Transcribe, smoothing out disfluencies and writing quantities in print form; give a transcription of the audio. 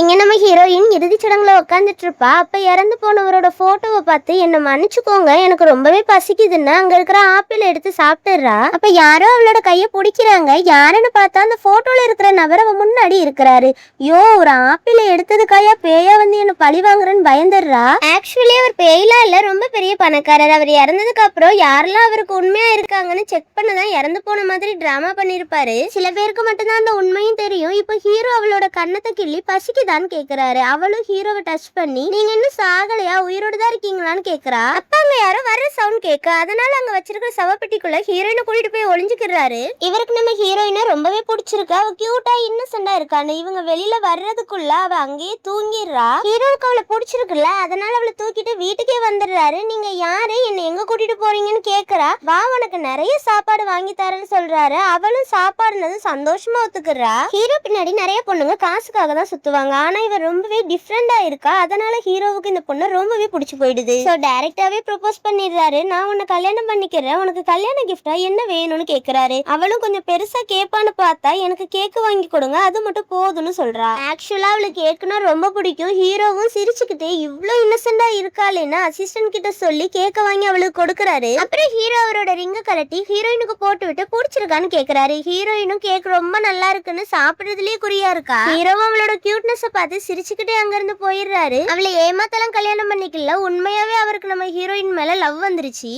இங்க நம்ம ஹீரோயின் இறுதி சடங்குல உட்காந்துட்டு இருப்பா. அப்ப இறந்து போனவரோட போட்டோவை பார்த்து என்ன மன்னிச்சுக்கோங்க, எனக்கு ரொம்பவே பசிக்குதுன்னு அங்க இருக்கிற ஆப்பிள் எடுத்து சாப்பிட்டுறா. அப்ப யாரோ அவளோட கையை பிடிக்கிறாங்க. யாருன்னு பார்த்தா அந்த போட்டோல இருக்கிற நபர் அவ முன்னாடி இருக்கிறாரு. யோ, ஒரு ஆப்பிளை எடுத்ததுக்காயா பேயா வந்து என்ன பழி வாங்குறேன்னு பயந்துடுறா. ஆக்சுவலி அவர் பேயெல்லாம் இல்ல, ரொம்ப பெரிய பணக்காரர். அவர் இறந்ததுக்கு அப்புறம் யாரெல்லாம் அவருக்கு உண்மையா இருக்காங்கன்னு செக் பண்ணதான் இறந்து போன மாதிரி டிராமா பண்ணிருப்பாரு. சில பேருக்கு மட்டும்தான் அந்த உண்மையும் தெரியும். இப்ப ஹீரோ அவளோட கண்ணத்தை கிள்ளி பசிக்கு தான் கேக்குறாரு. அவளும் ஹீரோவை டச் பண்ணி நீங்க இன்னும் சாகலையா, உயிரோட தான் இருக்கீங்களான்னு கேக்குறா. அப்ப அங்க யாரோ வர சவுண்ட் கேட்க, அதனால அங்க வச்சிருக்கிற சவப்பெட்டிக்குள்ள ஹீரோயினை கூட்டிட்டு போய் ஒளிஞ்சுக்கிறாரு. இவருக்கு நம்ம ஹீரோயினை ரொம்பவே பிடிச்சிருக்கு. அவ கியூட்டா இன்னசென்டா இருக்கான்னு இவங்க வெளியில வர்றதுக்குள்ள அவ அங்கேயே தூங்கிடுறா. ஹீரோவுக்கு அவளை பிடிச்சிருக்குல்ல, அதனால அவளை தூக்கிட்டு வீட்டுக்கே வந்துடுறாரு. நீங்க யாரு, என்ன எங்க கூட்டிட்டு போறீங்கன்னு கேக்குறா. வா, உனக்கு நிறைய சாப்பாடு வாங்கி தரேன்னு சொல்றாரு. அவளும் சாப்பாடுனது சந்தோஷமா ஒத்துக்குறா. ஹீரோ பின்னாடி நிறைய பொண்ணுங்க காசுக்காக தான் சுத்துவாங்க. ஆனா இவ ரொம்பவே டிஃப்ரெண்டா இருக்கா. அதனால ஹீரோவுக்கு இந்த பொண்ணு ரொம்பவே பிடிச்சு போயிடுது. சோ டைரக்டாவே ப்ரொபோஸ் பண்ணிடுறாரு. நான் உன்னை கல்யாணம் பண்ணிக்கிறேன், உனக்கு கல்யாண கிஃப்டா என்ன வேணும்னு கேக்குறாரு. அவளும் கொஞ்சம் பெருசா கேட்பான்னு பார்த்தா எனக்கு கேக்கு வாங்கி கொடுங்க, அது மட்டும் போதும்னு சொல்றா. ஆக்சுவலா அவளுக்கு கேக்குனா ரொம்ப பிடிக்கும். ஹீரோவும் சிரிச்சுக்கிட்டே இவ்வளவு இன்னசென்டா இருக்காளேன்னு அசிஸ்டன்ட் கிட்ட சொல்லி கேக்க வாங்கி அவளுக்கு கொடுக்கறாரு. அப்புறம் ஹீரோ அவரோட ரிங்க கலட்டி ஹீரோயினுக்கு போட்டு விட்டு பிடிச்சிருக்கான்னு கேக்குறாரு. ஹீரோயினும் கேக் ரொம்ப நல்லா இருக்குன்னு சாப்பிடுறதுலயே குறியா இருக்கா. ஹீரோவும் அவளோட கியூட்னஸ் பார்த்து சிரிச்சுக்கிட்டே அங்கிருந்து போயிடுறாரு. அவளை ஏமாத்தலாம் கல்யாணம் பண்ணிக்கல, உண்மையாவே அவருக்கு நம்ம ஹீரோயின் மேல லவ் வந்துருச்சு.